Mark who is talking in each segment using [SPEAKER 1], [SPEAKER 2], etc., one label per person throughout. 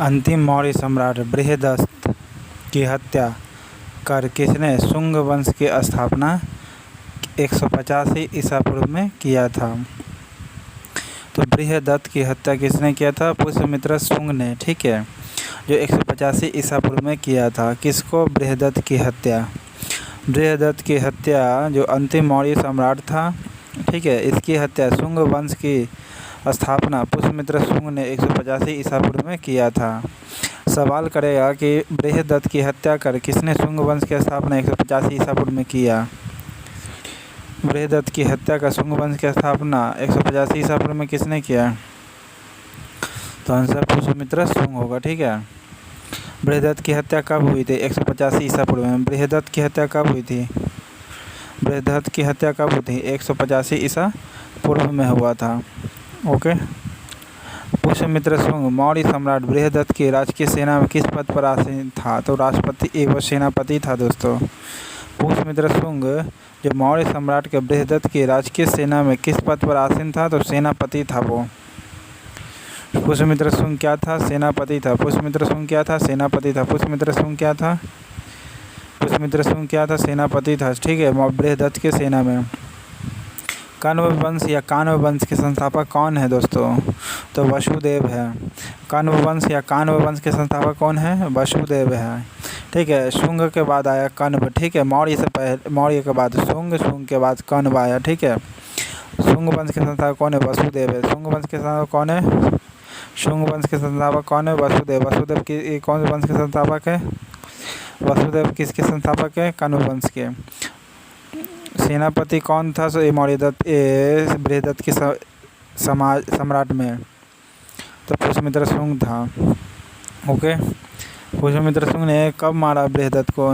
[SPEAKER 1] अंतिम मौर्य सम्राट बृहदत्त की हत्या कर किसने शुंग वंश की स्थापना 185 ईसा पूर्व में किया था? तो बृहदत्त की हत्या किसने किया था? पुष्यमित्र शुंग ने, ठीक है, जो 185 ईसा पूर्व में किया था। किसको? बृहदत्त की हत्या। बृहदत्त की हत्या जो अंतिम मौर्य सम्राट था, ठीक है, इसकी हत्या शुंग वंश की स्थापना पुष्यमित्र शुंग ने 185 ईसा पूर्व में किया था। सवाल करेगा कि बृहदत्त की हत्या कर किसने शुंग वंश की स्थापना 185 ईसा पूर्व में किया? बृहदत्त की हत्या कर शुंग वंश की स्थापना 185 ईसा पूर्व में किसने किया? तो आंसर पुष्यमित्र शुंग होगा, ठीक है। बृहदत्त की हत्या कब हुई थी? 185 ईसा पूर्व में। बृहदत्त की हत्या कब हुई थी? बृहदत्त की हत्या कब हुई थी? 185 ईसा पूर्व में हुआ था। ओके। पुष्यमित्र शुंग मौर्य सम्राट बृहदत्त की राजकीय सेना में किस पद पर आसीन था? तो राष्ट्रपति एवं सेनापति था दोस्तों। पुष्यमित्र शुंग जो मौर्य सम्राट के बृहदत्त की राजकीय सेना में किस पद पर आसीन था? तो सेनापति था वो। पुष्यमित्र शुंग क्या था? सेनापति था। पुष्यमित्र शुंग क्या था? सेनापति था। पुष्यमित्र शुंग क्या था? पुष्यमित्र शुंग क्या था? सेनापति था, ठीक है, बृहदत्त की सेना में। कण्व वंश या कान्व वंश के संस्थापक कौन है दोस्तों? तो वसुदेव है। कण्व वंश या कान्व वंश के संस्थापक कौन है? वसुदेव है, ठीक है। शुंग के बाद आया कण्व, ठीक है, मौर्य से पहले, मौर्य के बाद शुंग, शुंग के बाद कण्व आया, ठीक है। शुंग वंश के संस्थापक कौन है? वसुदेव है। शुंग वंश के संस्थापक कौन है? शुंग वंश के संस्थापक कौन है? वसुदेव। वसुदेव की कौन से वंश के संस्थापक है? वसुदेव किसके संस्थापक है? कण्व वंश के। सेनापति कौन था? सो बृहदत्त की सम्राट में, तो पुष्यमित्र शुंग था। ओके। पुष्यमित्र शुंग ने कब मारा बृहदत्त को?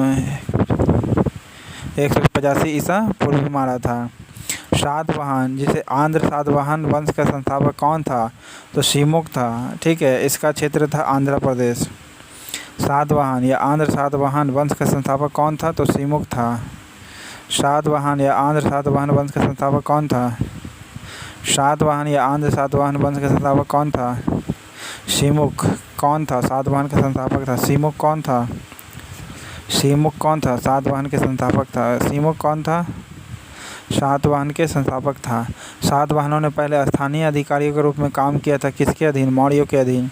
[SPEAKER 1] 185 ईसा पूर्व में मारा था। सातवाहन, जिसे आंध्र सातवाहन वंश का संस्थापक कौन था? तो शिमुख था, ठीक है, इसका क्षेत्र था आंध्र प्रदेश। सातवाहन या आंध्र सातवाहन वंश का संस्थापक कौन था? तो शिमुख था। सातवाहन या आंध्र सातवाहन वंश का संस्थापक कौन था? सातवाहन या आंध्र सातवाहन वंश का संस्थापक कौन था? शिमुख। कौन था सातवाहन का संस्थापक था? शिमुख कौन था? शिमुख कौन था? सातवाहन के संस्थापक था। शिमुख कौन था? सातवाहन के संस्थापक था। सातवाहनों ने पहले स्थानीय अधिकारियों के रूप में काम किया था, किसके अधीन? मौर्यों के अधीन।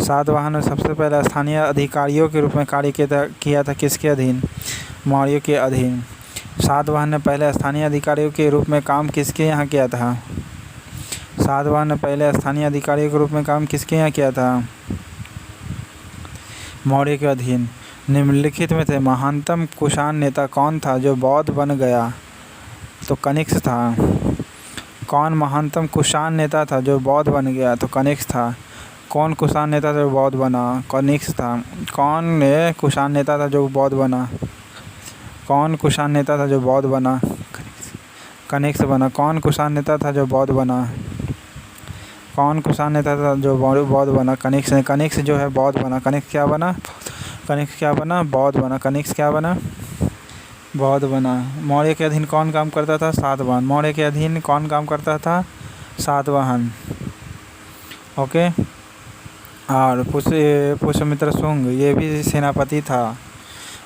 [SPEAKER 1] सातवाहन ने सबसे पहले स्थानीय अधिकारियों के रूप में कार्य किया था, किसके अधीन? मौर्यों के अधीन। सातवाहन ने पहले स्थानीय अधिकारियों के रूप में काम किसके यहाँ किया था? सातवाहन ने पहले स्थानीय अधिकारियों के रूप में काम किसके यहाँ किया था? मौर्य के अधीन। निम्नलिखित में से महानतम कुषाण नेता कौन था जो बौद्ध बन गया? तो कनिष्क था। कौन महानतम कुषाण नेता था जो बौद्ध बन गया? तो कनिष्क था। कौन कुषाण नेता था जो बौद्ध बना? कनिष्क था। कौन कुषाण नेता था जो बौद्ध बना? कौन कुषाण नेता था जो बौद्ध बना? कनिष्क बना। कौन कुषाण नेता था जो बौद्ध बना? कौन कुषाण नेता था जो बौद्ध बना? कनिष्क ने। कनिष्क जो है बौद्ध बना। कनिष्क क्या बना? कनिष्क क्या बना? बौद्ध बना। कनिष्क क्या बना? बौद्ध बना। मौर्य के अधीन कौन काम करता था? सातवाहन। मौर्य के अधीन कौन काम करता था? सातवाहन। ओके। और पुष्यमित्र शुंग ये भी सेनापति था।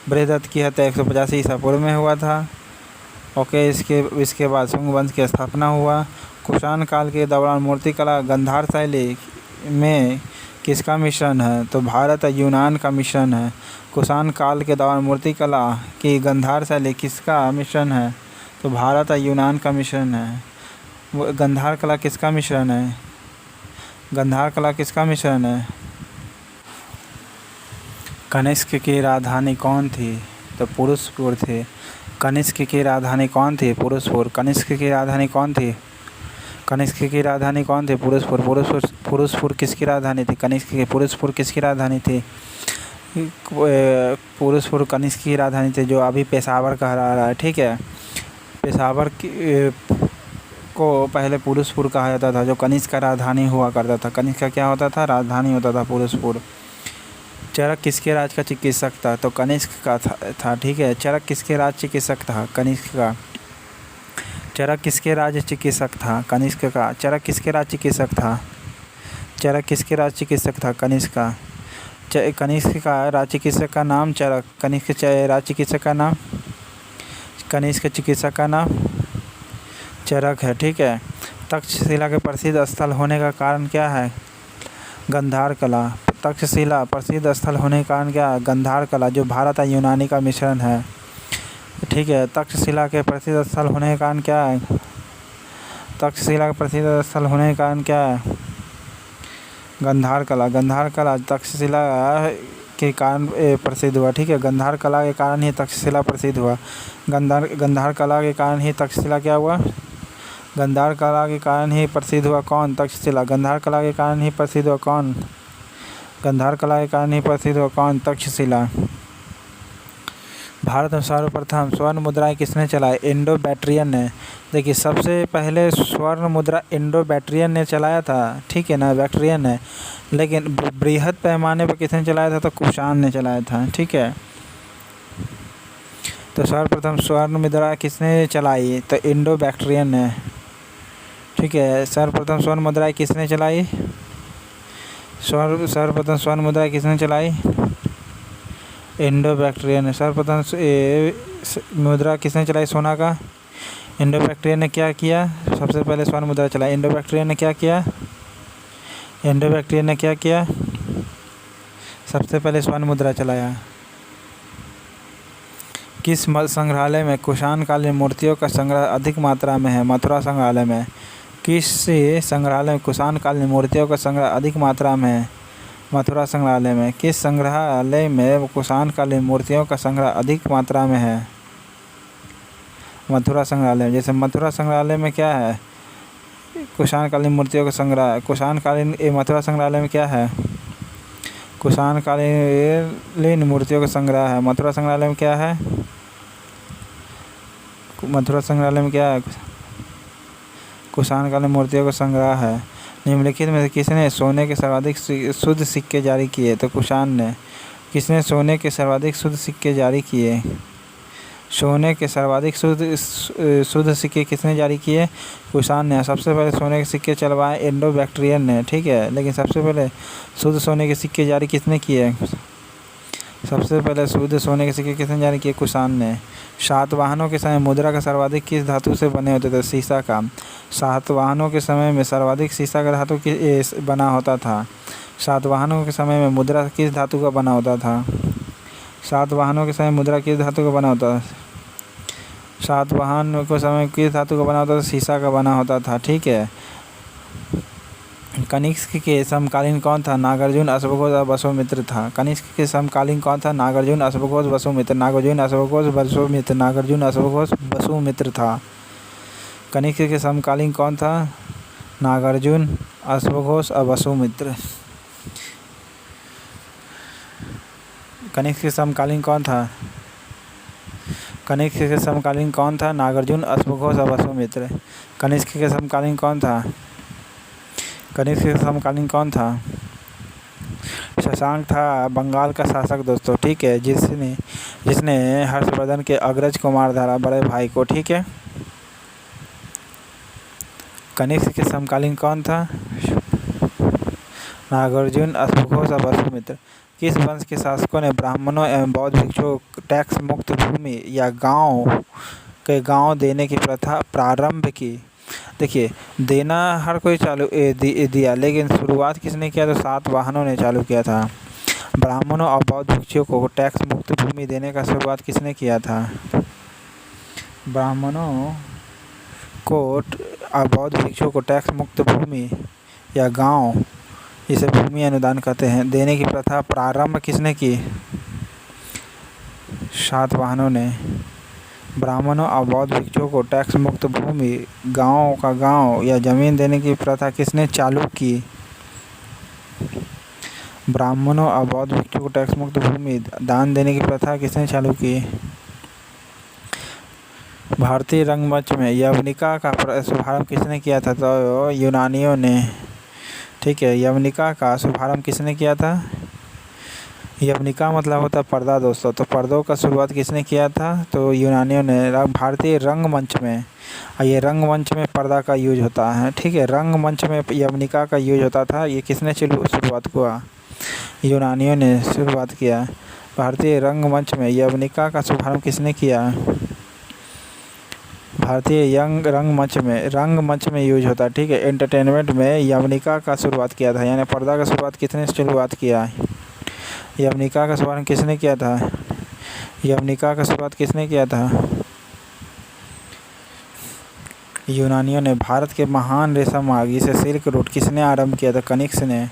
[SPEAKER 1] बृहदत्त की हत्या 185 ईसा पूर्व में हुआ था। ओके। इसके बाद शुंग वंश की स्थापना हुआ। कुषाण काल के दौरान मूर्तिकला गंधार शैली में किसका मिश्रण है? तो भारत और यूनान का मिश्रण है। कुषाण काल के दौरान मूर्तिकला की गंधार शैली किसका मिश्रण है? तो भारत और यूनान का मिश्रण है। गंधार कला किसका मिश्रण है? गंधार कला किसका मिश्रण है? कनिष्क की राजधानी कौन थी? तो पुरुषपुर थी। कनिष्क की राजधानी कौन थी? पुरुषपुर। कनिष्क की राजधानी कौन थी? कनिष्क की राजधानी कौन थी? पुरुषपुर। पुरुषपुर किसकी राजधानी थी? कनिष्क की। पुरुषपुर किसकी राजधानी थी? पुरुषपुर कनिष्क की राजधानी थी, जो अभी पेशावर कहा रहा है, ठीक है। पेशावर को पहले पुरुषपुर कहा जाता था, जो कनिष्क का राजधानी हुआ करता था। कनिष्क का क्या होता था? राजधानी होता था पुरुषपुर। चरक किसके राज का चिकित्सक था? तो कनिष्क का था, ठीक है। चरक किसके राज चिकित्सक था? कनिष्क का। चरक किसके राज चिकित्सक था? कनिष्क का। चरक किसके राज चिकित्सक था? चरक किसके राज चिकित्सक था? कनिष्क का। कनिष्क का राज चिकित्सक का नाम चरक। कनिष्क राज चिकित्सक का नाम, कनिष्क चिकित्सक का नाम चरक है। ठीक है। तक्षशिला के प्रसिद्ध स्थल होने का कारण क्या है? गंधार कला। तक्षशिला प्रसिद्ध स्थल होने का कारण क्या है? गंधार कला, जो भारत और यूनानी का मिश्रण है। ठीक है। तक्षशिला के प्रसिद्ध स्थल होने का कारण क्या है? तक्षशिला के प्रसिद्ध स्थल होने का कारण क्या है? गंधार कला। गंधार कला तक्षशिला के कारण प्रसिद्ध हुआ। ठीक है। गंधार कला के कारण ही तक्षशिला प्रसिद्ध हुआ। गंधार कला के कारण ही तक्षशिला क्या हुआ? गंधार कला के कारण ही प्रसिद्ध हुआ कौन? तक्षशिला। गंधार कला के कारण ही प्रसिद्ध हुआ कौन? गंधार कला के कारण ही प्रसिद्ध हुआ कौन? तक्षशिला। भारत में सर्वप्रथम स्वर्ण मुद्राएं किसने चलाई? इंडो बैक्ट्रियन ने। देखिए, सबसे पहले स्वर्ण मुद्रा इंडो बैक्ट्रियन ने चलाया था। ठीक है ना, बैक्ट्रियन ने। लेकिन बृहद पैमाने पर किसने चलाया था? तो कुषाण ने चलाया था। ठीक है। तो सर्वप्रथम स्वर्ण मुद्रा किसने चलाई? तो इंडो बैक्ट्रियन ने। ठीक है। सर्वप्रथम स्वर्ण मुद्राएं किसने चलाई? सर्वप्रथम स्वर्ण मुद्राएं किसने चलाई? इंडो बैक्ट्रियन ने। सर्वप्रथम मुद्रा किसने चलाई सोना का? इंडो बैक्ट्रियन ने क्या किया? सबसे पहले स्वर्ण मुद्रा चलाई। इंडो बैक्ट्रियन ने क्या किया? इंडो बैक्ट्रियन ने क्या किया? सबसे पहले स्वर्ण मुद्रा चलाया। किस संग्रहालय में कुषाण कालीन मूर्तियों का संग्रह अधिक मात्रा में है? मथुरा संग्रहालय में। किस संग्रहालय में कुषाण कालीन मूर्तियों का संग्रह अधिक मात्रा में है? मथुरा संग्रहालय में। किस संग्रहालय में कुषाण कालीन मूर्तियों का संग्रह अधिक मात्रा में है? मथुरा संग्रहालय में। जैसे मथुरा संग्रहालय में क्या है? कुषाण कालीन मूर्तियों का संग्रह। कुषाण कालीन मथुरा संग्रहालय में क्या है? कुषाण कालीन मूर्तियों का संग्रह है। मथुरा संग्रहालय में क्या है? मथुरा संग्रहालय में क्या है? कुषाण कालीन मूर्तियों का संग्रह है। निम्नलिखित में से किसने सोने के सर्वाधिक शुद्ध सिक्के जारी किए? तो कुषाण ने। किसने सोने के सर्वाधिक शुद्ध सिक्के जारी किए? सोने के सर्वाधिक शुद्ध सिक्के किसने जारी किए? कुषाण ने। सबसे पहले सोने के सिक्के चलवाए इंडो बैक्ट्रियन ने। ठीक है। लेकिन सबसे पहले शुद्ध सोने के सिक्के जारी किसने किए? सबसे पहले शुद्ध सोने के सिक्के किसने जारी किए? कुषाण ने। सातवाहनों के समय मुद्रा का सर्वाधिक किस धातु से बने होते थे? शीशा का। सातवाहनों के समय में सर्वाधिक शीशा का धातु बना होता था। सातवाहनों के समय में मुद्रा किस धातु का बना होता था? सातवाहनों के समय मुद्रा किस धातु का बना होता था? सातवाहन के समय किस धातु का बना होता था? शीशा का बना होता था। ठीक है। कनिष्क के समकालीन कौन था? नागार्जुन, अश्वघोष और वसुमित्र था। कनिष्क के समकालीन कौन था? नागार्जुन, अश्वघोष, वसुमित्र। नागार्जुन, अश्वघोष, वसुमित्र। नागार्जुन, अश्वघोष, वसुमित्र था। कनिष्क के समकालीन कौन था? नागार्जुन, अश्वघोष और वसुमित्र। कनिष्क के समकालीन कौन था? कनिष्क के समकालीन कौन था? नागार्जुन, अश्वघोष और वसुमित्र। कनिष्क के समकालीन कौन था? कनिष्क के समकालीन कौन था? शशांक था बंगाल का शासक दोस्तों। ठीक है। जिसने हर्षवर्धन के अग्रज को मार डाला, बड़े भाई को। ठीक है। कनिष्क के समकालीन कौन था? नागार्जुन, अश्वघोष और वसुमित्र। किस वंश के शासकों ने ब्राह्मणों एवं बौद्ध भिक्षुओं को टैक्स मुक्त भूमि या गांव देने की प्रथा प्रारंभ की? देखिए, देना हर कोई दिया, लेकिन शुरुआत किसने किया? तो सातवाहनों ने चालू किया था। ब्राह्मणों और बौद्ध भिक्षुओं को टैक्स मुक्त भूमि देने का शुरुआत किसने किया था? ब्राह्मणों को और बौद्ध भिक्षुओं को टैक्स मुक्त भूमि या गांव, इसे भूमि अनुदान कहते हैं, देने की प्रथा प्रारंभ किसने की? सातवाहनों ने। ब्राह्मणों और बौद्ध भिक्षुओं को टैक्स मुक्त भूमि, गांव या जमीन देने की प्रथा किसने चालू की? ब्राह्मणों और बौद्ध भिक्षुओं को टैक्स मुक्त भूमि दान देने की प्रथा किसने चालू की? भारतीय रंगमंच में यवनिका का शुभारंभ किसने किया था? तो यूनानियों ने। ठीक है। यवनिका का शुभारंभ किसने किया था? यवनिका मतलब होता है पर्दा दोस्तों। तो पर्दों का शुरुआत किसने किया था? तो यूनानियों ने। भारतीय रंगमंच में, ये रंगमंच में पर्दा का यूज होता है। ठीक है। रंगमंच में यवनिका का यूज होता था। ये किसने शुरुआत हुआ? यूनानियों ने शुरुआत किया। भारतीय रंगमंच में यवनिका का शुभारंभ किसने किया? भारतीय रंगमंच में यूज होता है, ठीक है। एंटरटेनमेंट में यवनिका का शुरुआत किया था, यानी पर्दा का शुरुआत किसने शुरुआत किया? यवनिका का शुभारंभ किसने किया था? यवनिका का शुरुआत किसने किया था? यूनानियों ने। भारत के महान रेशम मार्ग जिसे सिल्क रूट किसने आरंभ किया था? कनिष्क ने।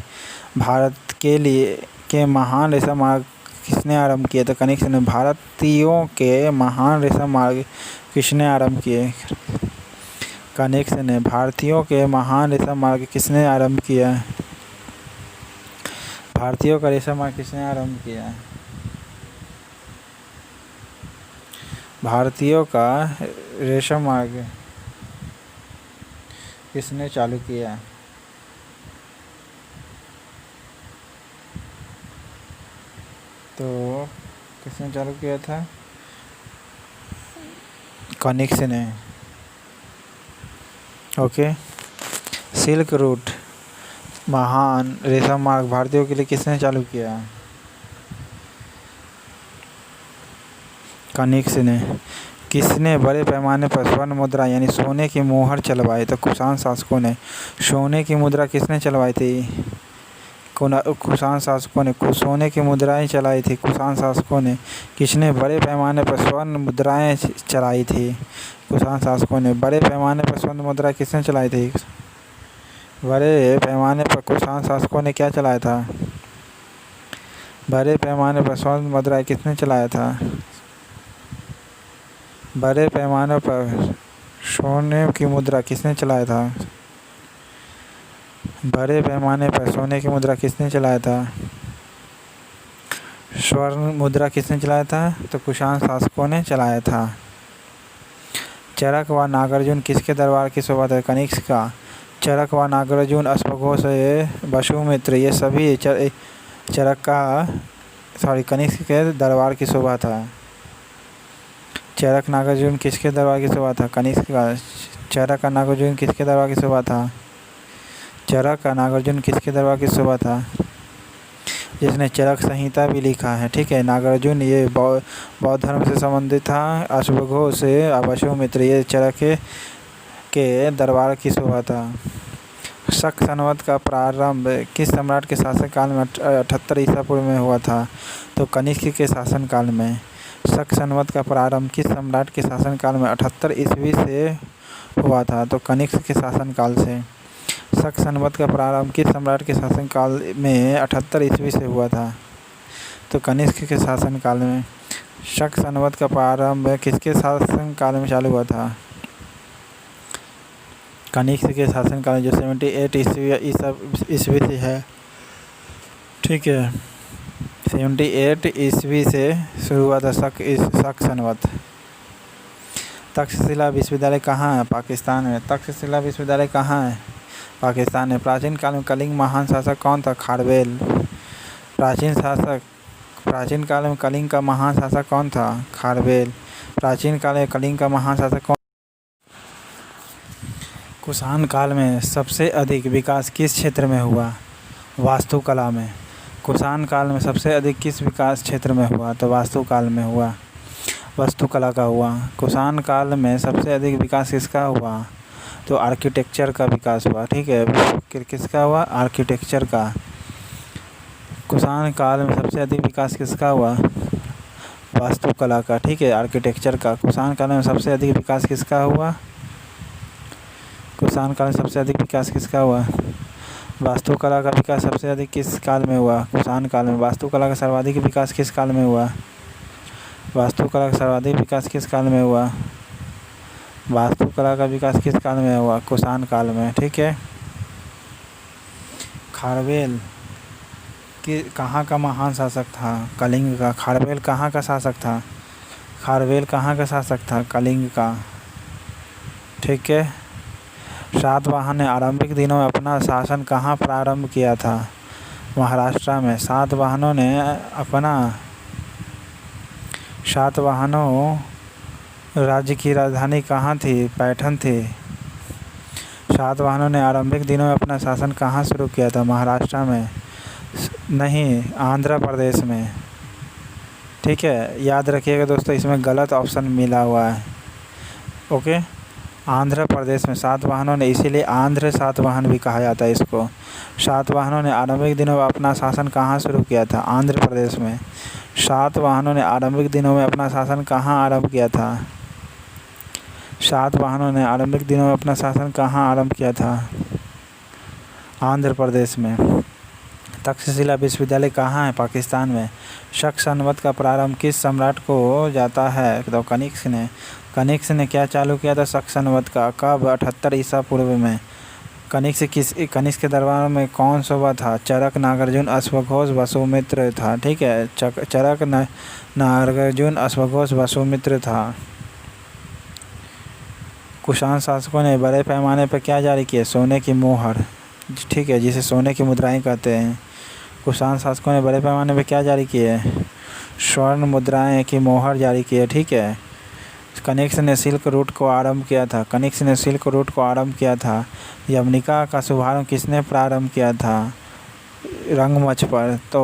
[SPEAKER 1] भारत के महान रेशम मार्ग किसने आरंभ किया था? कनिष्क ने। भारतीयों के महान रेशम मार्ग किसने आरंभ किए? कनिष्क ने। भारतीयों के महान रेशम मार्ग किसने आरंभ किया? भारतीयों का रेशम मार्ग किसने आरंभ किया? भारतीयों का रेशम मार्ग किसने चालू किया? तो किसने चालू किया था? कनिष्क ने। ओके। सिल्क रूट महान रेशम मार्ग भारतीयों के लिए किसने चालू किया? कनिष्क ने। किसने बड़े पैमाने पर स्वर्ण मुद्रा यानी सोने की मोहर चलवाई? तो कुषाण शासकों ने। सोने की मुद्रा किसने चलवाई थी? कुषाण शासकों ने। सोने की मुद्राएं चलाई थी कुषाण शासकों ने। किसने बड़े पैमाने पर स्वर्ण मुद्राएं चलाई थी? कुषाण शासकों ने। बड़े पैमाने पर स्वर्ण मुद्रा किसने चलाई थी? बड़े पैमाने पर कुषाण शासकों ने क्या चलाया था? बड़े पैमाने पर स्वर्ण मुद्रा किसने चलाया था? बड़े पैमाने पर सोने की मुद्रा किसने चलाया था? बड़े पैमाने पर सोने की मुद्रा किसने चलाया था? स्वर्ण मुद्रा किसने चलाया था? तो कुषाण शासकों ने चलाया था। चरक व नागार्जुन किसके दरबार की शोभा है? कनिष्क का। चरक व नागार्जुन, अश्वघोष, वसुमित्र ये सभी कनिष्क के दरबार की शोभा था। चरक नागार्जुन किसके दरबार की शोभा था? कनिष्क का। चरक का नागार्जुन किसके दरबार की शोभा था? चरक का नागार्जुन किसके दरबार की शोभा था? जिसने चरक संहिता भी लिखा है, ठीक है। नागार्जुन ये बौद्ध धर्म से संबंधित था। अश्वघोष वसुमित्र ये चरक के दरबार की शोभा था। शक संवत का प्रारंभ किस सम्राट के शासनकाल में 78 ईसा पूर्व में हुआ था? तो कनिष्क के शासनकाल में। शक संवत का प्रारंभ किस सम्राट के शासनकाल में 78 ईस्वी से हुआ था? तो कनिष्क के शासनकाल से। शक संवत का प्रारंभ किस सम्राट के शासनकाल में 78 ईस्वी से हुआ था? तो कनिष्क के शासनकाल में। शक संवत का प्रारंभ किसके शासनकाल में चालू हुआ था? कनिष्क के शासनकाल जो 78 ईस्वी से है, ठीक है। 78 ईस्वी से शुरू हुआ था शक संवत। तक्षशिला विश्वविद्यालय कहाँ है? पाकिस्तान में। तक्षशिला विश्वविद्यालय कहाँ है? पाकिस्तान में। प्राचीन काल में कलिंग महान शासक कौन था? खारवेल। प्राचीन काल में कलिंग का महान शासक कौन था? खारवेल। प्राचीन काल में कलिंग का महान शासक कौन? कुषाण काल में सबसे अधिक विकास किस क्षेत्र में हुआ? वास्तुकला में। कुषाण काल में सबसे अधिक किस विकास क्षेत्र में हुआ? तो वास्तुकाल में हुआ, वास्तुकला का हुआ। कुषाण काल में सबसे अधिक विकास किसका हुआ? तो आर्किटेक्चर का विकास हुआ, ठीक है। किसका हुआ? आर्किटेक्चर का। कुषाण काल में सबसे अधिक विकास किसका हुआ? वास्तुकला का, ठीक है, आर्किटेक्चर का। कुषाण काल में सबसे अधिक विकास किसका हुआ? कुषाण काल में सबसे अधिक विकास किसका हुआ? वास्तुकला का विकास सबसे अधिक किस काल में हुआ? कुषाण काल में। वास्तुकला का सर्वाधिक विकास किस काल में हुआ? वास्तुकला का सर्वाधिक विकास किस काल में हुआ? वास्तुकला का विकास किस काल में हुआ? कुषाण काल में, ठीक है। खारवेल कहाँ का महान शासक था? कलिंग का। खारवेल कहाँ का शासक था? खारवेल कहाँ का शासक था? कलिंग का, ठीक है। सातवाहन ने आरंभिक दिनों में अपना शासन कहाँ प्रारंभ किया था? महाराष्ट्र में। सातवाहनों राज्य की राजधानी कहाँ थी? पैठन थी। सातवाहनों ने आरंभिक दिनों में अपना शासन कहाँ शुरू किया था? महाराष्ट्र में। नहीं, आंध्र प्रदेश में। ठीक है, याद रखिएगा दोस्तों, इसमें गलत ऑप्शन मिला हुआ है। ओके, आंध्र प्रदेश में सातवाहनों ने, इसीलिए आंध्र सातवाहन भी कहा जाता है इसको। सातवाहनों ने आरंभिक दिनों में अपना शासन कहाँ शुरू किया था? आंध्र प्रदेश में। सातवाहनों ने आरंभिक दिनों में अपना शासन कहाँ आरंभ किया था? सातवाहनों ने आरंभिक दिनों में अपना शासन कहाँ आरंभ किया था? आंध्र प्रदेश में। तक्षशिला विश्वविद्यालय कहाँ है? पाकिस्तान में। शक संवत का प्रारंभ किस सम्राट को जाता है? तो कनिष्क ने। कनिष्क ने क्या चालू किया था शक संवत का? कब? 78 ईसा पूर्व में। कनिष्क के दरबार में कौन शोभा था? चरक, नागार्जुन, अश्वघोष, वसुमित्र था। ठीक है, चरक, नागार्जुन, अश्वघोष, वसुमित्र था। कुषाण शासकों ने बड़े पैमाने पर क्या जारी किया? सोने की मोहर। ठीक है, जिसे सोने की मुद्राएं कहते हैं। कुषाण शासकों ने बड़े पैमाने पर क्या जारी किए? स्वर्ण मुद्राएं की मोहर जारी की है। ठीक है। कनिष्क ने सिल्क रूट को आरंभ किया था। कनिष्क ने सिल्क रूट को आरंभ किया था। यवनिका का शुभारंभ किसने प्रारंभ किया था? रंगमंच पर। तो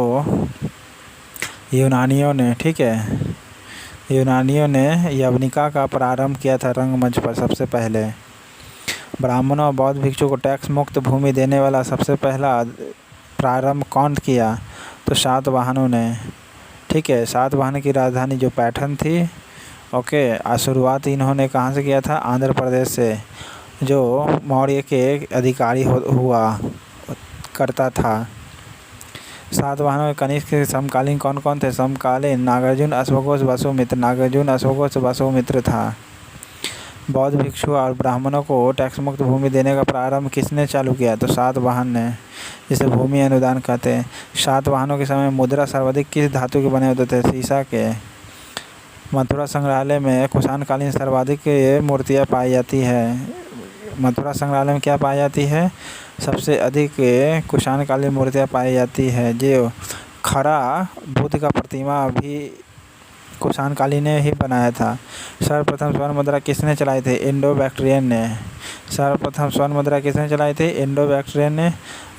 [SPEAKER 1] यूनानियों ने। ठीक है, यूनानियों ने यवनिका का प्रारंभ किया था रंगमंच पर सबसे पहले। ब्राह्मणों और बौद्ध भिक्षु को टैक्स मुक्त भूमि देने वाला सबसे पहला प्रारंभ कौन किया? तो सातवाहनों ने। ठीक है, सातवाहन की राजधानी जो पैठन थी। ओके, शुरुआत इन्होंने कहाँ से किया था? आंध्र प्रदेश से, जो मौर्य के अधिकारी हुआ करता था। सातवाहनों में कनिष्क के समकालीन कौन कौन थे? समकालीन नागार्जुन, अश्वघोष, वसुमित्र। नागार्जुन, अश्वघोष, वसुमित्र था। बौद्ध भिक्षु और ब्राह्मणों को टैक्स मुक्त भूमि देने का प्रारंभ किसने चालू किया? तो सातवाहन ने, जिसे भूमि अनुदान कहते हैं। सातवाहनों के समय मुद्रा सर्वाधिक किस धातु के बने होते थे? शीशा के। मथुरा संग्रहालय में कुषाणकालीन सर्वाधिक मूर्तियाँ पाई जाती है। मथुरा संग्रहालय में क्या पाई जाती है? सबसे अधिक कुषाणकालीन मूर्तियाँ पाई जाती है। जो खरा बुद्ध का प्रतिमा भी कुषाणकालीन ने ही बनाया था। सर्वप्रथम स्वर्ण मुद्रा किसने चलाई थी? इंडो बैक्ट्रियन ने। सर्वप्रथम स्वर्ण मुद्रा किसने चलाई थी? इंडो बैक्ट्रियन ने।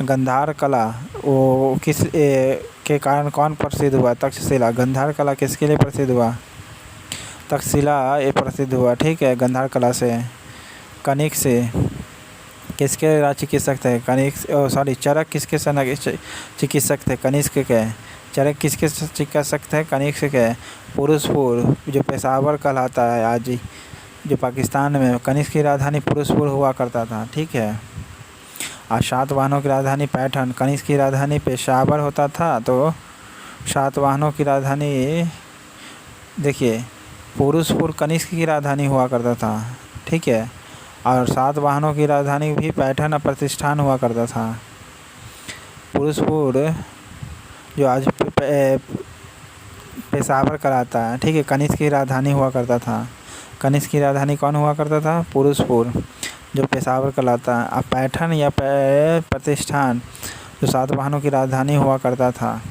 [SPEAKER 1] गंधार कला वो किस के कारण कौन प्रसिद्ध हुआ? तक्षशिला। गंधार कला किसके लिए प्रसिद्ध हुआ? तक्षशिला ये प्रसिद्ध हुआ। ठीक है, गंधार कला से। कनिष्क से किसके राज चिकित्सक थे? चरक किसके चिकित्सक थे? कनिष्क के। चरक किसके चिकित्सक थे? कनिष्क के। पुरुषपुर जो पेशावर कहलाता है आज जो पाकिस्तान में, कनिष्क की राजधानी पुरुषपुर हुआ करता था। ठीक है, और सातवाहनों की राजधानी पैठन। कनिष्क की राजधानी पेशावर होता था, तो सातवाहनों की राजधानी देखिए पुरुषपुर कनिष्क की राजधानी हुआ करता था। ठीक है, और सातवाहनों की राजधानी भी पैठन प्रतिष्ठान हुआ करता था। पुरुषपुर जो आज पेशावर कहलाता है। ठीक है, कनिष्क की राजधानी हुआ करता था। कनिष्क की राजधानी कौन हुआ करता था? पुरुषपुर जो पेशावर कहलाता है। अब पैठन या प्रतिष्ठान जो सातवाहनों की राजधानी हुआ करता था।